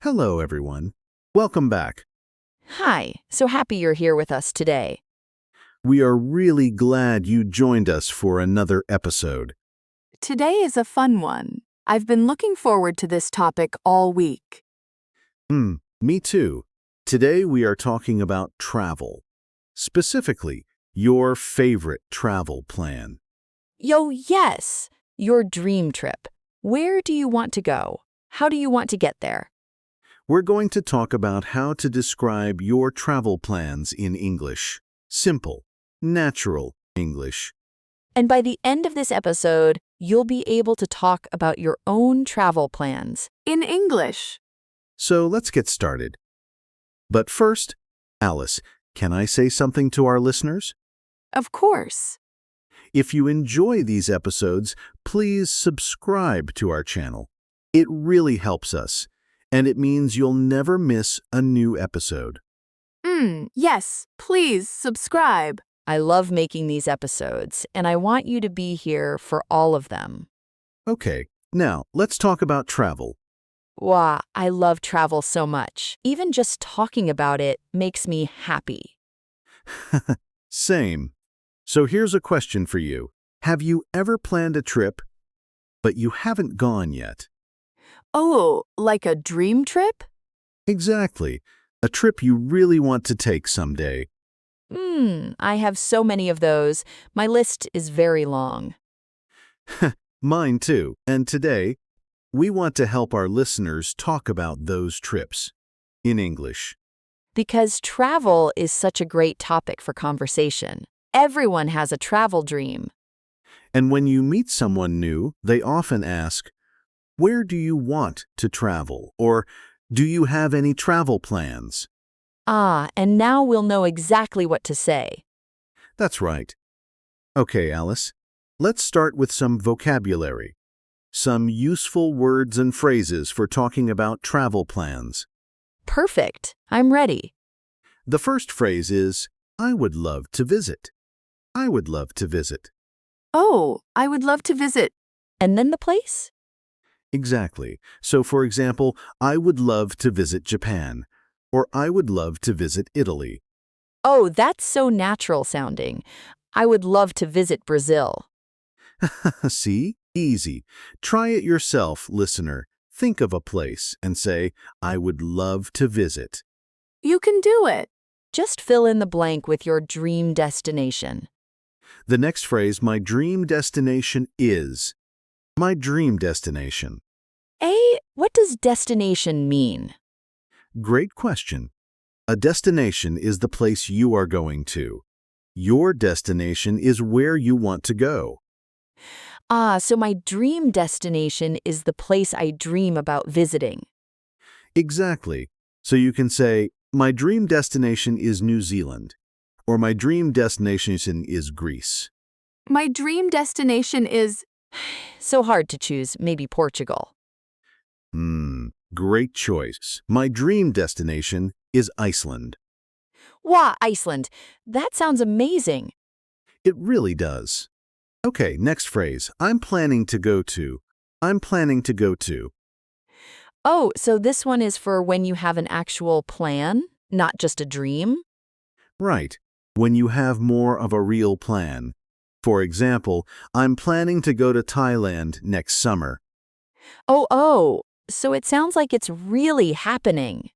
Hello, everyone. Welcome back. Hi, so happy you're here with us today. We are really glad you joined us for another episode. Today is a fun one. I've been looking forward to this topic all week. Me too. Today we are talking about travel. Specifically, your favorite travel plan. Yes, your dream trip. Where do you want to go? How do you want to get there? We're going to talk about how to describe your travel plans in English. Simple, natural English. And by the end of this episode, you'll be able to talk about your own travel plans. In English. So let's get started. But first, Alice, can I say something to our listeners? Of course. If you enjoy these episodes, please subscribe to our channel. It really helps us, and it means you'll never miss a new episode. Yes, please subscribe. I love making these episodes, and I want you to be here for all of them. Okay, now let's talk about travel. Wow, I love travel so much. Even just talking about it makes me happy. Same. So here's a question for you. Have you ever planned a trip, but you haven't gone yet? Oh, like a dream trip? Exactly. A trip you really want to take someday. I have so many of those. My list is very long. Mine too. And today, we want to help our listeners talk about those trips in English. Because travel is such a great topic for conversation. Everyone has a travel dream. And when you meet someone new, they often ask, "Where do you want to travel?" Or, "Do you have any travel plans?" And now we'll know exactly what to say. That's right. Okay, Alice, let's start with some vocabulary. Some useful words and phrases for talking about travel plans. Perfect. I'm ready. The first phrase is, I would love to visit. I would love to visit. Oh, I would love to visit. And then the place? Exactly. So, for example, I would love to visit Japan, or I would love to visit Italy. Oh, that's so natural sounding. I would love to visit Brazil. See? Easy. Try it yourself, listener. Think of a place and say, I would love to visit. You can do it. Just fill in the blank with your dream destination. The next phrase, my dream destination is. My dream destination. What does destination mean? Great question. A destination is the place you are going to. Your destination is where you want to go. So my dream destination is the place I dream about visiting. Exactly. So you can say, my dream destination is New Zealand, or my dream destination is Greece. My dream destination is... So hard to choose, maybe Portugal. Great choice. My dream destination is Iceland. Wow, Iceland. That sounds amazing. It really does. Okay, next phrase. I'm planning to go to. I'm planning to go to. Oh, so this one is for when you have an actual plan, not just a dream? Right. When you have more of a real plan. For example, I'm planning to go to Thailand next summer. So it sounds like it's really happening.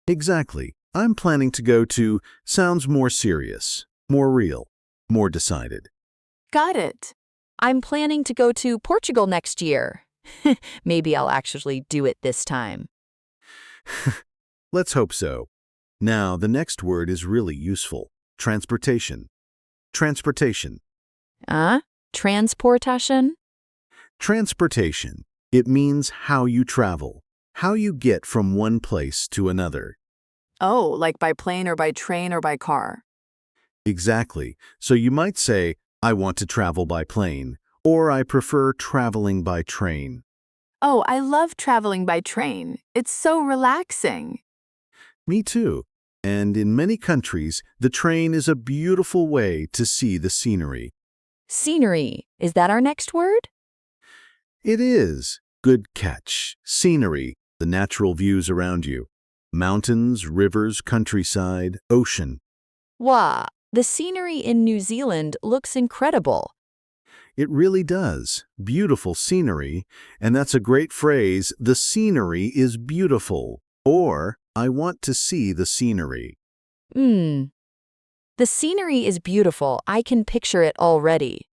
Exactly. I'm planning to go to sounds more serious, more real, more decided. Got it. I'm planning to go to Portugal next year. Maybe I'll actually do it this time. Let's hope so. Now, the next word is really useful. Transportation. Transportation. Transportation? Transportation. It means how you travel, how you get from one place to another. Oh, like by plane or by train or by car. Exactly. So you might say, I want to travel by plane, or I prefer traveling by train. Oh, I love traveling by train. It's so relaxing. Me too. And in many countries, the train is a beautiful way to see the scenery. Scenery. Is that our next word? It is. Good catch. Scenery. the natural views around you. Mountains, rivers, countryside, ocean. Wow, the scenery in New Zealand looks incredible. It really does. Beautiful scenery. And that's a great phrase. The scenery is beautiful. Or, I want to see the scenery. Hmm. The scenery is beautiful. I can picture it already.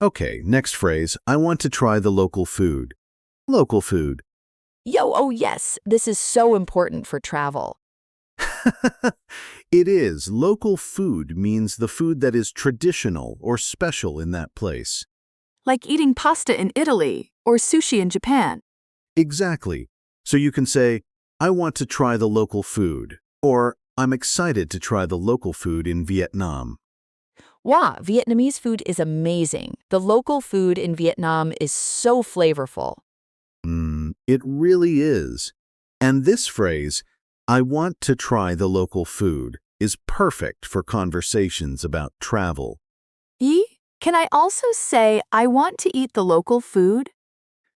Okay, next phrase. I want to try the local food. Local food. Yo, oh yes, this is so important for travel. It is. Local food means the food that is traditional or special in that place. Like eating pasta in Italy or sushi in Japan. Exactly. So you can say, I want to try the local food, or I'm excited to try the local food in Vietnam. Wow, Vietnamese food is amazing. The local food in Vietnam is so flavorful. It really is. And this phrase, I want to try the local food, is perfect for conversations about travel. Can I also say I want to eat the local food?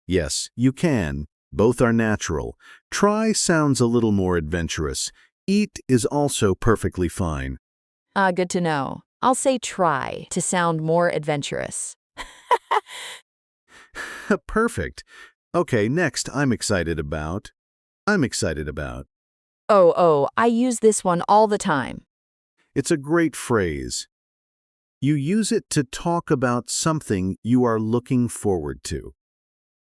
Yes, you can. Both are natural. Try sounds a little more adventurous. Eat is also perfectly fine. Good to know. I'll say try to sound more adventurous. Perfect. Okay, next I'm excited about. I'm excited about. Oh, I use this one all the time. It's a great phrase. You use it to talk about something you are looking forward to.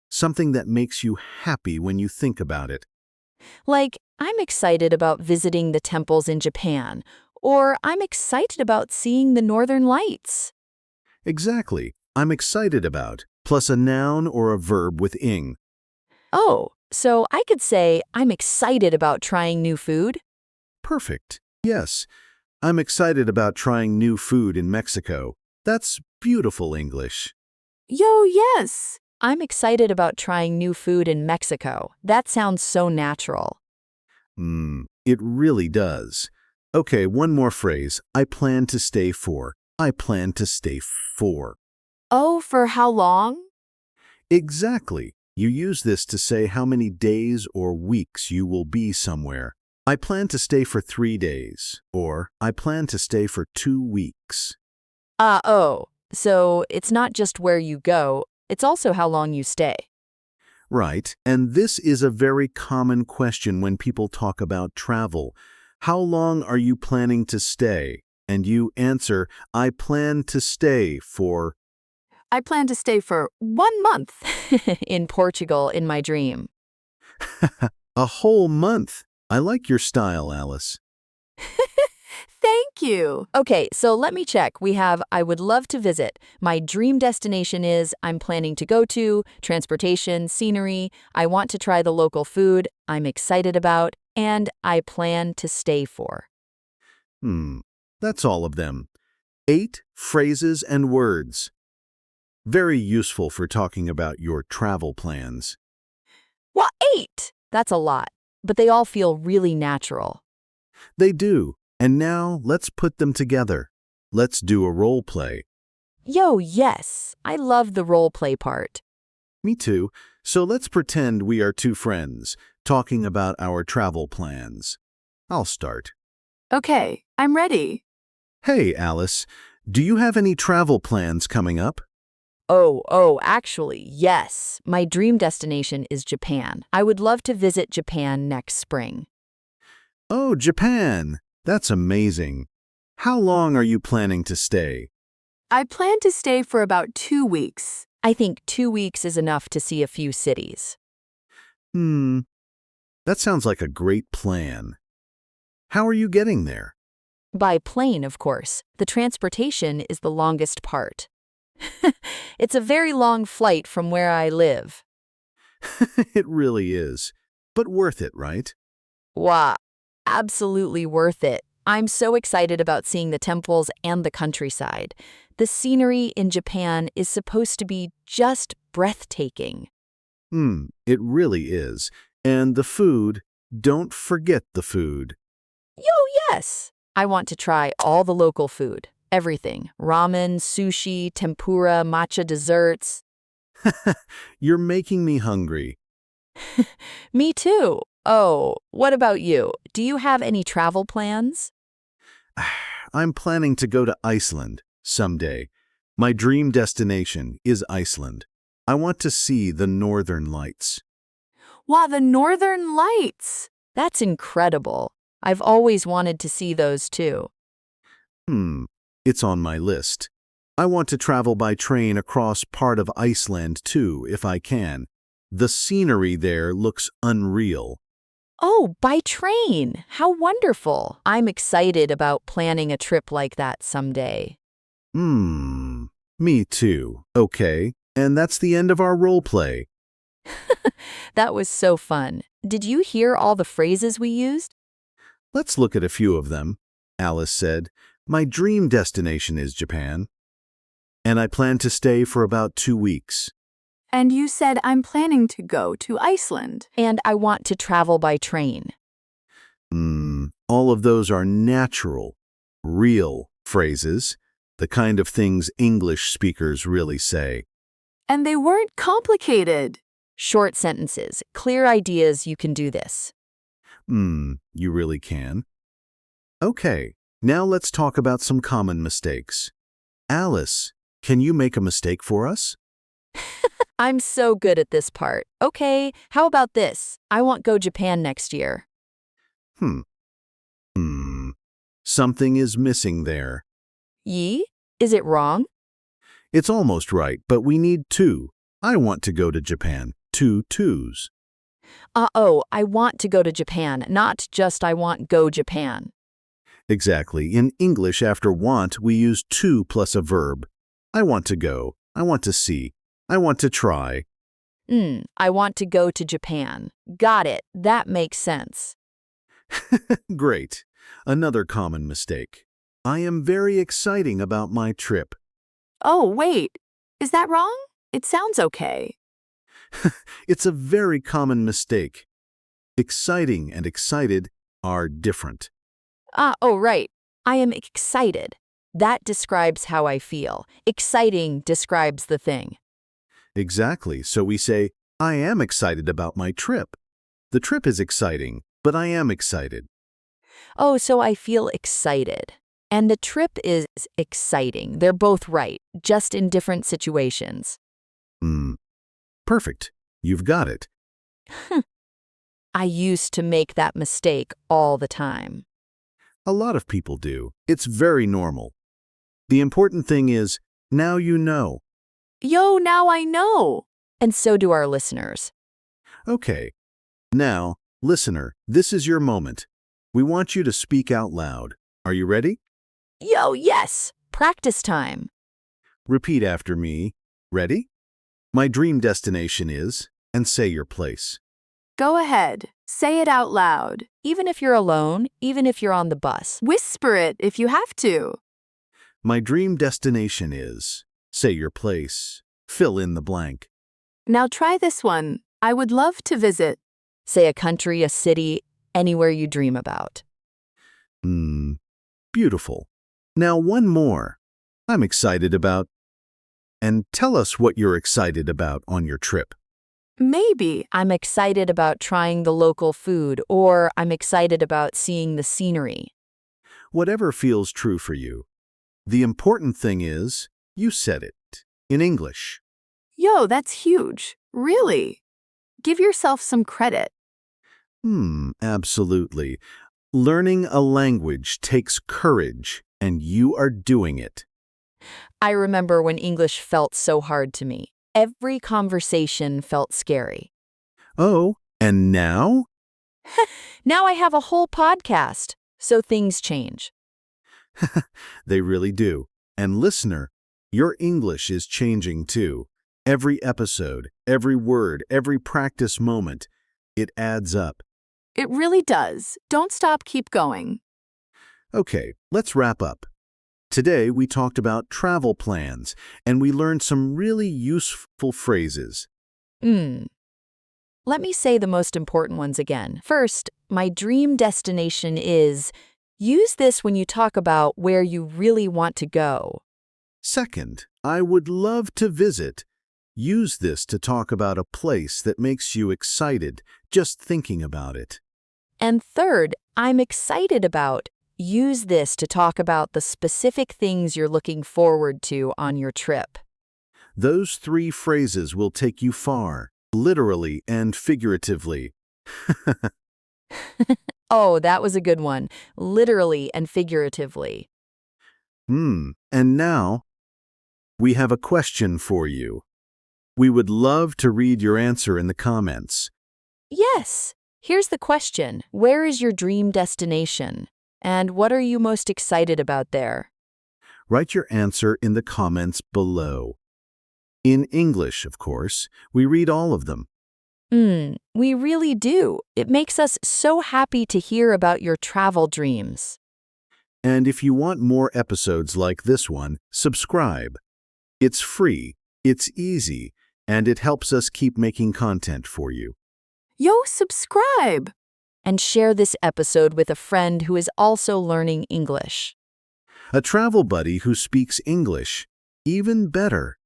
Something that makes you happy when you think about it. Like, I'm excited about visiting the temples in Japan, or I'm excited about seeing the northern lights. Exactly. I'm excited about, plus a noun or a verb with ing. Oh, so I could say I'm excited about trying new food? Perfect. Yes. I'm excited about trying new food in Mexico. That's beautiful English. Yo, yes. I'm excited about trying new food in Mexico. That sounds so natural. It really does. Okay, one more phrase. I plan to stay for. I plan to stay for. Oh, for how long? Exactly. You use this to say how many days or weeks you will be somewhere. I plan to stay for 3 days, or I plan to stay for 2 weeks. So it's not just where you go, it's also how long you stay. Right, and this is a very common question when people talk about travel. How long are you planning to stay? And you answer, I plan to stay for. I plan to stay for 1 month. In Portugal, in my dream. A whole month. I like your style, Alice. Thank you. Okay, so let me check. We have I would love to visit. My dream destination is I'm planning to go to, transportation, scenery, I want to try the local food, I'm excited about, and I plan to stay for. That's all of them. 8 phrases and words. Very useful for talking about your travel plans. Well, 8! That's a lot, but they all feel really natural. They do. And now let's put them together. Let's do a role play. Yo, yes, I love the role play part. Me too. So let's pretend we are 2 friends talking about our travel plans. I'll start. Okay, I'm ready. Hey, Alice, do you have any travel plans coming up? Actually, yes. My dream destination is Japan. I would love to visit Japan next spring. Oh, Japan. That's amazing. How long are you planning to stay? I plan to stay for about 2 weeks. I think 2 weeks is enough to see a few cities. That sounds like a great plan. How are you getting there? By plane, of course. The transportation is the longest part. It's a very long flight from where I live. It really is. But worth it, right? Wow, absolutely worth it. I'm so excited about seeing the temples and the countryside. The scenery in Japan is supposed to be just breathtaking. It really is. And the food, don't forget the food. Yo, yes! I want to try all the local food. Everything. Ramen, sushi, tempura, matcha desserts. You're making me hungry. Me too. Oh, what about you? Do you have any travel plans? I'm planning to go to Iceland someday. My dream destination is Iceland. I want to see the northern lights. Wow, the Northern Lights! That's incredible. I've always wanted to see those too. Hmm, it's on my list. I want to travel by train across part of Iceland too, if I can. The scenery there looks unreal. Oh, by train. How wonderful. I'm excited about planning a trip like that someday. Hmm, me too. Okay, and that's the end of our role play. That was so fun. Did you hear all the phrases we used? Let's look at a few of them. Alice said, "My dream destination is Japan, and I plan to stay for about 2 weeks." And you said I'm planning to go to Iceland. And I want to travel by train. All of those are natural, real phrases, the kind of things English speakers really say. And they weren't complicated. Short sentences, clear ideas, you can do this. You really can. Okay, now let's talk about some common mistakes. Alice, can you make a mistake for us? I'm so good at this part. Okay, how about this? I want go Japan next year. Hmm. Something is missing there. Yi? Is it wrong? It's almost right, but we need two. I want to go to Japan. 2 twos. I want to go to Japan, not just I want go Japan. Exactly. In English, after want, we use to plus a verb. I want to go. I want to see. I want to try. I want to go to Japan. Got it. That makes sense. Great. Another common mistake. I am very exciting about my trip. Oh, wait. Is that wrong? It sounds okay. It's a very common mistake. Exciting and excited are different. Right. I am excited. That describes how I feel. Exciting describes the thing. Exactly. So we say, I am excited about my trip. The trip is exciting, but I am excited. Oh, so I feel excited. And the trip is exciting. They're both right, just in different situations. Perfect. You've got it. I used to make that mistake all the time. A lot of people do. It's very normal. The important thing is, now you know. Yo, now I know. And so do our listeners. Okay. Now, listener, this is your moment. We want you to speak out loud. Are you ready? Yo, yes! Practice time. Repeat after me. Ready? My dream destination is, and say your place. Go ahead. Say it out loud. Even if you're alone, even if you're on the bus. Whisper it if you have to. My dream destination is, say your place. Fill in the blank. Now try this one. I would love to visit. Say a country, a city, anywhere you dream about. Beautiful. Now one more. I'm excited about. And tell us what you're excited about on your trip. Maybe. I'm excited about trying the local food, or I'm excited about seeing the scenery. Whatever feels true for you. The important thing is, you said it in English. Yo, that's huge. Really. Give yourself some credit. Absolutely. Learning a language takes courage, and you are doing it. I remember when English felt so hard to me. Every conversation felt scary. Oh, and now? Now I have a whole podcast, so things change. They really do. And listener, your English is changing too. Every episode, every word, every practice moment, it adds up. It really does. Don't stop, keep going. Okay, let's wrap up. Today we talked about travel plans, and we learned some really useful phrases. Let me say the most important ones again. First, my dream destination is. Use this when you talk about where you really want to go. Second, I would love to visit. Use this to talk about a place that makes you excited just thinking about it. And third, I'm excited about. Use this to talk about the specific things you're looking forward to on your trip. Those three phrases will take you far, literally and figuratively. Oh, that was a good one. Literally and figuratively. And now, we have a question for you. We would love to read your answer in the comments. Yes. Here's the question. Where is your dream destination? And what are you most excited about there? Write your answer in the comments below. In English, of course, we read all of them. We really do. It makes us so happy to hear about your travel dreams. And if you want more episodes like this one, subscribe. It's free, it's easy, and it helps us keep making content for you. Yo, subscribe! And share this episode with a friend who is also learning English. A travel buddy who speaks English. Even better.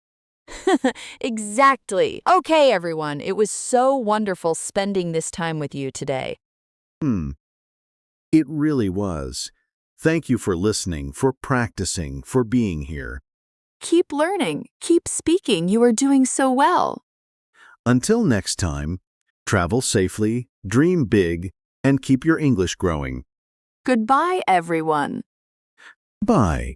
Exactly. Okay, everyone. It was so wonderful spending this time with you today. It really was. Thank you for listening, for practicing, for being here. Keep learning, keep speaking. You are doing so well. Until next time, travel safely, dream big, and keep your English growing. Goodbye, everyone. Bye.